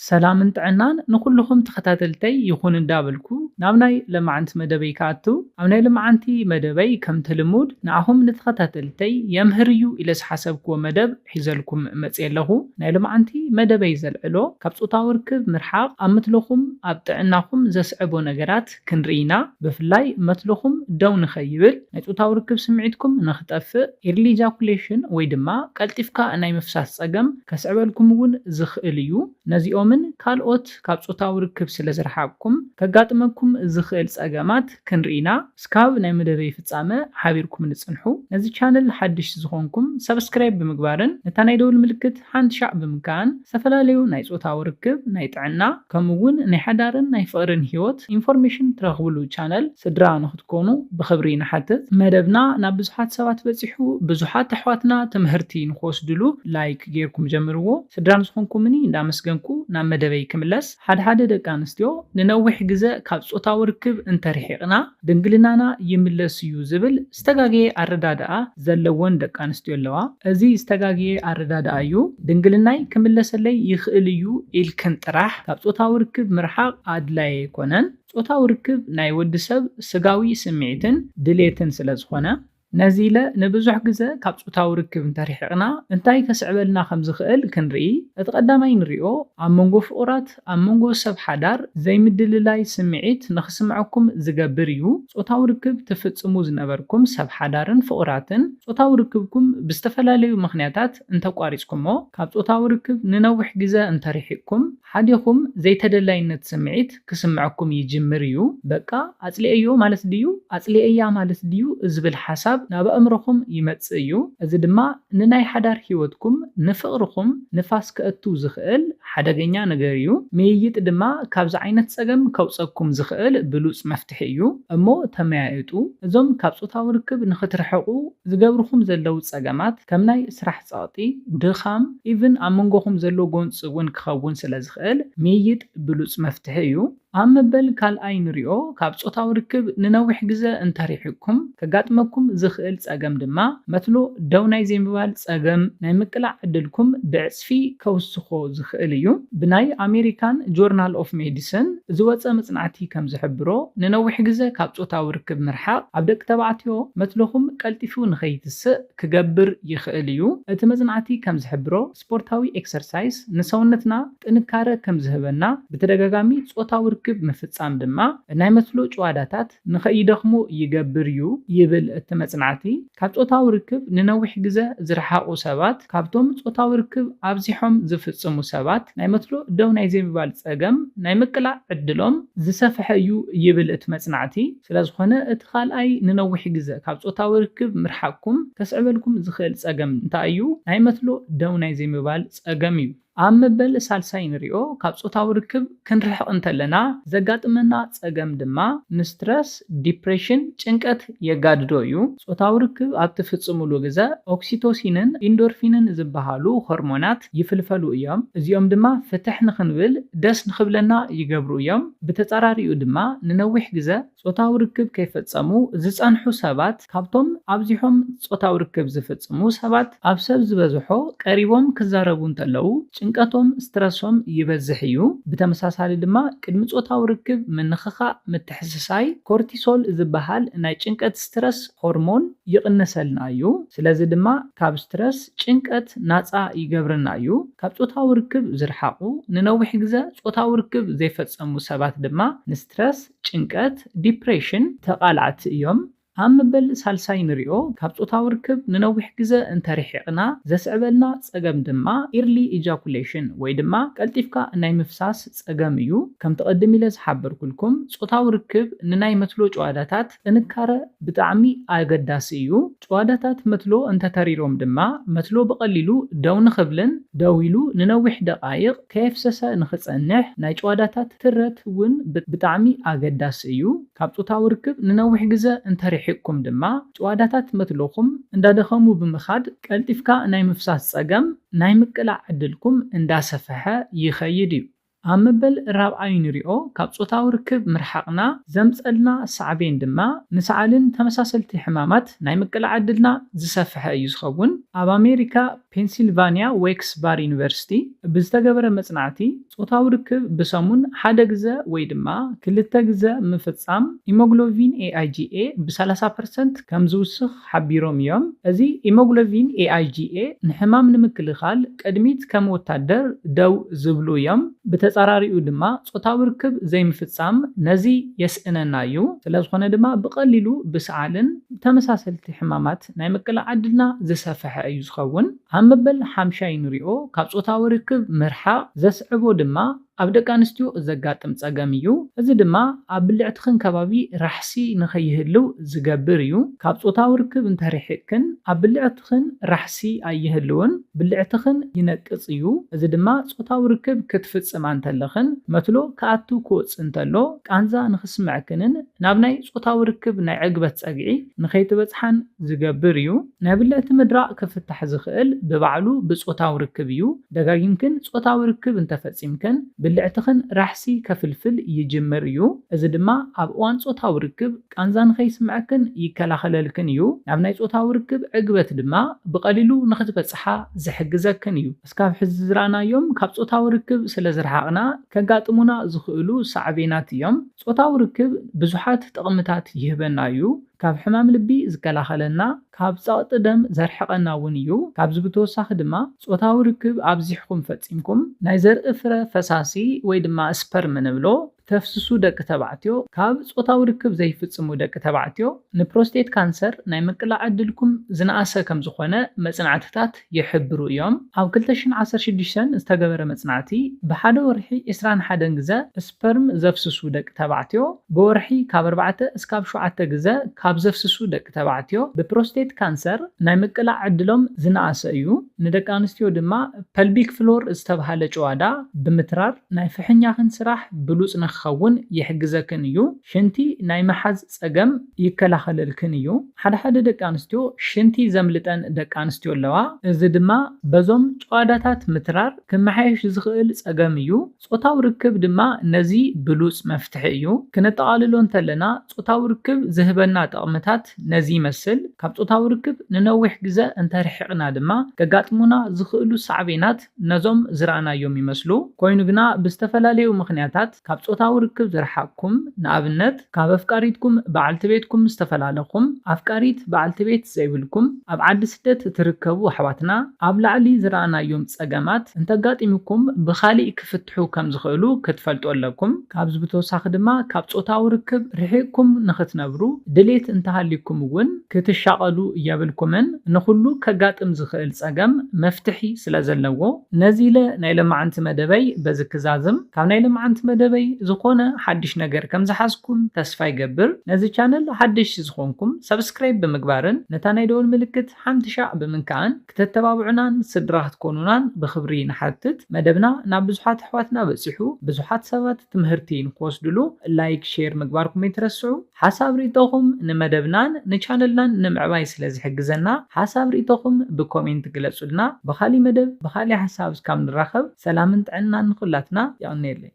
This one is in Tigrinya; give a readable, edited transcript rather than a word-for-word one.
سلام طعنان نخلهم تخاتلتي يكون اندابلكو نابناي لمعنت مدبي كاتو أوناي لمعنتي مدبي كم تلمود نعهم نتخاتلتي يمهريو إلى حسبكو مدب حيزلكم متسيله ناي لمعنتي مدبي زلعلو كابتو تاوركب مرحاق أمتلخم أبتعناكم زسعبو نجرات كنرينا بفلاي متلخم دون خيبل نايتو تاوركب سمعتكم نختفق إيرلي جاكوليشن ويدما قلتفكا أناي مفساس أقم كسعبلكم ون زخئليو نزيو من كالوت كابصوتاو ركب سلازرحاكم كغاطمكم زخيل صقامات كنرينا سكاب ناي مدبي فصامه حبيركم نصنحو نزي channel حدش زخونكم سبسكرايب بمغبارن نتاناي دول ملكت حند شعب بمكان سفلاليو ناي صوتاو ركب ناي طعنا كمون ناي حدارن ناي فقرن هيوت انفورميشن ترغبلو channel سدرا نختكونو بخبري نحتت مدبنا نابزحات سبات بصحو بزحات احواتنا تمهرتي نخوسدلو لايك غيركم جمرو سدرا نسخونكم مني ندامسغنكو مدبي كملس حد دقانستيو ننوح جزء كاب صوتاو ركب انترحيقنا دنقلنانا يملس يوزبل استقاقي عردادا زلوان دقانستيو اللوا ازي استقاقي عردادا ايو دنقلناي كملس اللي يخقليو الكنتراح كاب صوتاو ركب مرحاق عدلاي كونن صوتاو ركب ناي ودسب سقاوي سميتن دليتن سلازخونا نزيلة نبزح جزء كابصوتاو ركب انتريحقنا انتاي كسعبلنا خمز خقل كنري اتقدامي نريو عمونغو فقرات عمونغو سب حدار زي مدللاي سمعيت نخسمعكم زقبريو صوتاو ركب تفتصمو زنبركم سب حدارن فقراتن صوتاو ركبكم بستفلاليو مخنياتات انتا قواريسكمو كابصوتاو ركب ننوح جزء انتريحكم حديكم زي تدلاينت سمعيت كسمعكم يجمريو بقى اصليئيو مالت ديو اصليئيا مالت ديو ازبل حساب ناب أمركم يمتصيو إذا دما نناي حدار هيوتكم نفقركم نفاس كأتو زخيل حداقينيا نغيريو مييت دما كابز عينت سقم كوصكم زخيل بلوس مفتحيو أمو تماعيتو إذن كابزو تاوركب نخترحقو زقابركم زلو سقمات كمناي سرح ساطي دخام إذن أمونغوكم زلو قونس ونكخوون سلازخيل مييت بلوس مفتحيو أمبل كالأي نريو كابصوتاو ركب ننوح جزء انتريحكم كقاتمكم زخيل صقم دما مثلو دوناي زيمبال صقم ناي مقلع عدلكم بعصفي كوسخو زخيليو بناي أمريكان جورنال اوف ميديسن زوصا مصنعتي كم زحبرو ننوح جزء كابصوتاو ركب مرحاق عبدك تبعتيو مثلهم قلطيفو نخيتس كغبر يخيليو ات مصنعتي كم زحبرو سبورتاوي اكسرسايز نسونتنا طنكاره كم زهبنا بتدغاغامي صوتاو كب مفتصام دما ناي مثلو ጨዋዳታት ንኸይደኽሙ ይገብርዩ ይብል እትመጽናዕቲ ካብ ጾታው ርክብ ንነዊሕ ግዜ ዝረሓቁ ሰባት ካብቶም ጾታው ርክብ ኣብዚሖም ዝፍጽሙ ሰባት ናይ መትሎ ደው ናይ ዘይምባል ጸገም ናይ ምቅላዕ ዕድሎም ዝሰፍሐዩ ይብል እትመጽናዕቲ ስለዝኾነ እቲ ካልኣይ ንነዊሕ ግዜ ካብ ጾታው ርክብ ምርሓቅኩም ከስዕበልኩም ዝኽእል ጸገም እንታይ እዩ ናይ መትሎ ደው ናይ ዘይምባል ጸገም እዩ أمبل سالساين ريو كابصوتاو ركب كنرحق انتلنا زقاتمنا ጸገም ድማ نسترس ديبريشن ጭንቀት የጋድዶዩ ጾታው ركب ኣብትፍጽሙሉ ግዜ ኦክሲቶሲንን ኢንዶርፊንን ዝበሃሉ ሆርሞናት ይፍልፈሉ እዮም እዚኦም ድማ ፍትሕ ንኽንብል ደስ ንኽብለና ይገብሩ እዮም ብተጻራሪኡ ድማ ንነዊሕ ግዜ ጾታው ركب ከይፈጸሙ ዝጸንሑ ሰባት ካብቶም ኣብዚሖም ጾታው ركب ዝፍጽሙ ሰባት ኣብ ሰብ ዝበዝሖ ቀሪቦም ክዛረቡ እንተለው ጭንቀቶም ስትረሶም ይበዝሕ እዩ ብተመሳሳሊ ድማ ቅድሚ ጾታው ርክብ ምንኽኻ ምትሕስሳይ ኮርቲሶል ዝበሃል ናይ ጭንቀት ስትረስ ሆርሞን ይቕነሰልና እዩ ስለዚ ድማ ካብ ስትረስ ጭንቀት ናፃ ይገብርና እዩ ካብ ጾታው ርክብ ዝርሓቁ ንነዊሕ ግዜ ጾታው ርክብ ዘይፈጸሙ ሰባት ድማ ንስትረስ ጭንቀት ዲፕሬሽን ተቃልዓቲ እዮም أمبل سالساين ريو كابصوتاو ركب ننوح جزء انتريحقنا زسعبلنا ጸገም ድማ early ejaculation ወይ ድማ ቀልጢፍካ ናይ ምፍሳስ ጸገም እዩ ከም ተቀድም ኢለ ዝሓበርኩልኩም ጾታው ርክብ ንናይ መትሎ ጨዋዳታት ጥንካረ ብጣዕሚ ኣገዳሲ እዩ ጨዋዳታት መትሎ እንተተሪሮም ድማ መትሎ በቀሊሉ ደው ንኽብልን ደው ኢሉ ንነዊሕ ደቃይቅ ከይፍሰሰ ንኽጸንሕ ናይ ጨዋዳታት ትረት እውን ብጣዕሚ ኣገዳሲ እዩ ካብ ጾታው ርክብ ንነዊሕ ግዜ እንተሪሕ حكم دما ጨዋዳታት መትሎኹም እንዳደኸሙ ብምኻድ ቀልጢፍካ ናይ ምፍሳስ ጸገም ናይ ምቅላዕ ዕድልኩም እንዳሰፈሐ ይኸይድ እዩ ኣብ መበል ራብዓይ ንሪኦ ካብ ጾታዊ ርክብ ምርሓቕና ዘምፀልና ሳዕቤን ድማ ንሰዓልን ተመሳሰልቲ ሕማማት ናይ ምቅላዕ ዕድልና ዝሰፍሐ እዩ ዝኸውን። ኣብ ኣሜሪካ ፔንሲልቫንያ ዌክስ ባር ዩኒቨርሲቲ ብዝተገበረ መጽናዕቲ ጾታዊ ርክብ ብሰሙን ሓደ ግዜ ወይ ድማ ክልተ ግዜ ምፍጻም ኢሞግሎቢን ኤአይጂኤ ብ30% ከም ዝውስኽ ሓቢሮም እዮም። እዚ ኢሞግሎቢን ኤአይጂኤ ንሕማም ንምክልኻል ቅድሚት ከም ወታደር ደው ዝብሉ እዮም። ብተጻራሪኡ ድማ ጾታዊ ርክብ ዘይምፍጻም ነዚ የስእነና እዩ። ስለዝኾነ ድማ ብቐሊሉ ብሰዓልን ተመሳሰልቲ ሕማማት ናይ ምቅላዕ ዕድልና ዝሰፍሐ እዩ ዝኸውን። ኣብ መበል 50 ንሪኦ ካብ ጾታዊ ርክብ ምርሓቕ ዘስዕቦ ድማ ኣብ ደቂ ኣንስትዮ ዘጋጥም ፀገም እዩ። እዚ ድማ ኣብ ብልዕትኽን ከባቢ ራሕሲ ንኸይህልው ዝገብር እዩ። ካብ ጾታዊ ርክብ እንተሪሕክን ኣብ ብልዕትኽን ራሕሲ ኣይህልውን፣ ብልዕትኽን ይነቅጽ እዩ። እዚ ድማ ጾታዊ ርክብ ክትፍጽማ እንተለኽን መትሎ ከኣቱ ክወፅእ እንተሎ ቃንዛ ንኽስምዕክንን ናብ ናይ ጾታዊ ርክብ ናይ ዕግበት ፀግዒ ንኸይትበጽሓን ዝገብር እዩ። ናይ ብልዕቲ ምድራቕ ክፍታሕ ዝኽእል ብባዕሉ ብጾታዊ ርክብ እዩ። ደጋጊምክን ጾታዊ ርክብ እንተፈጺምክን ብልዕትኽን ራሕሲ ከፍልፍል ይጅምር እዩ። እዚ ድማ ኣብ እዋን ጾታዊ ርክብ ቃንዛ ንኸይስምዐክን ይከላኸለልክን እዩ። ናብ ናይ ጾታዊ ርክብ ዕግበት ድማ ብቐሊሉ ንኽትበጽሓ ዝሕግዘክን እዩ። እስካብ ሕዚ ዝረኣናዮም ካብ ጾታዊ ርክብ ስለ ዝረሓቕና ከጋጥሙና ዝኽእሉ ሳዕቤናት እዮም። ጾታዊ ርክብ ብዙሓት ጥቕምታት ይህበና እዩ። ካብ ሕማም ልቢ ዝከላኸለና፣ ካብ ጸቕጢ ደም ዘርሕቐና እውን እዩ። ካብዚ ብተወሳኺ ድማ ጾታዊ ርክብ ኣብዚሕኩም ፈጺምኩም ናይ ዘርኢ ፍረ ፈሳሲ ወይ ድማ ስፐርም ንብሎ ተፍስሱ ደቂ ተባዕትዮ ካብ ጾታዊ ርክብ ዘይፍጽሙ ደቂ ተባዕትዮ ንፕሮስቴት ካንሰር ናይ ምቅላዕ ዕድልኩም ዝነኣሰ ከም ዝኾነ መጽናዕትታት ይሕብሩ እዮም። ኣብ 2016 ዝተገበረ መጽናዕቲ ብሓደ ወርሒ 21 ግዜ ስፐርም ዘፍስሱ ደቂ ተባዕትዮ ብወርሒ ካብ 4 እስካብ 7 ግዜ ካብ ዘፍስሱ ደቂ ተባዕትዮ ብፕሮስቴት ካንሰር ናይ ምቅላዕ ዕድሎም ዝነኣሰ እዩ። ንደቂ ኣንስትዮ ድማ ፐልቢክ ፍሎር ዝተባሃለ ጨዋዳ ብምትራር ናይ ፍሕኛኽን ስራሕ ብሉጽ ንኽኸውን ይሕግዘክን እዩ። ሽንቲ ናይ መሓዝ ፀገም ይከላኸለልክን እዩ። ሓደ ደቂ ኣንስትዮ ሽንቲ ዘምልጠን ደቂ ኣንስትዮ ኣለዋ። እዚ ድማ በዞም ጨዋዳታት ምትራር ክመሓየሽ ዝኽእል ፀገም እዩ። ጾታዊ ርክብ ድማ ነዚ ብሉጽ መፍትሒ እዩ። ክነጠቓልሎ እንተለና ጾታዊ ርክብ ዝህበና ጥቕምታት ነዚ ይመስል። ካብ ጾታዊ ርክብ ንነዊሕ ግዜ እንተርሒቕና ድማ ከጋጥሙና ዝኽእሉ ሳዕቤናት ነዞም ዝረኣናዮም ይመስሉ። ኮይኑ ግና ብዝተፈላለዩ ምኽንያታት ካብ ጾታዊ ርክብ ዝረሓቅኩም፣ ንኣብነት ካብ ኣፍቃሪትኩም በዓልቲ ቤትኩም ዝተፈላለኹም፣ ኣፍቃሪት በዓልቲ ቤት ዘይብልኩም፣ ኣብ ዓዲ ስደት እትርከቡ ኣሕዋትና ኣብ ላዕሊ ዝረኣናዮም ፀገማት እንተጋጢምኩም ብኻሊእ ክፍትሑ ከም ዝኽእሉ ክትፈልጡ ኣለኩም። ካብዚ ብተወሳኺ ድማ ካብ ጾታዊ ርክብ ርሒቅኩም ንኽትነብሩ ድሌት እንተሃሊኩም እውን ክትሻቐሉ የብልኩምን። ንኹሉ ከጋጥም ዝኽእል ፀገም መፍትሒ ስለ ዘለዎ ነዚ ኢለ ናይ ሎማዓንቲ መደበይ በዚ ክዛዝም ካብ ናይ ሎማዓንቲ መደበይ ዝኾነ ሓድሽ ነገር ከም ዝሓዝኩም ተስፋ ይገብር። ነዚ ቻነል ሓድሽ ዝኾንኩም ሰብስክራይብ ብምግባርን ነታ ናይ ደወል ምልክት ሓምትሻዕ ብምንካዕን ክተተባብዑናን ስድራ ክትኮኑናን ብኽብሪ ንሓትት። መደብና ናብ ብዙሓት ኣሕዋትና በፂሑ ብዙሓት ሰባት ትምህርቲ ንክወስድሉ ላይክ ሼር ምግባርኩም ይትረስዑ። ሓሳብ ርእቶኹም ንመደብናን ንቻነልናን ንምዕባይ ስለ ዝሕግዘና ሓሳብ ርእቶኹም ብኮሜንት ግለጹልና። ብኻሊ መደብ ብኻሊ ሓሳብ እስካብ ንራኸብ ሰላምን ጥዕናን ንኹላትና ይቕኒየለይ።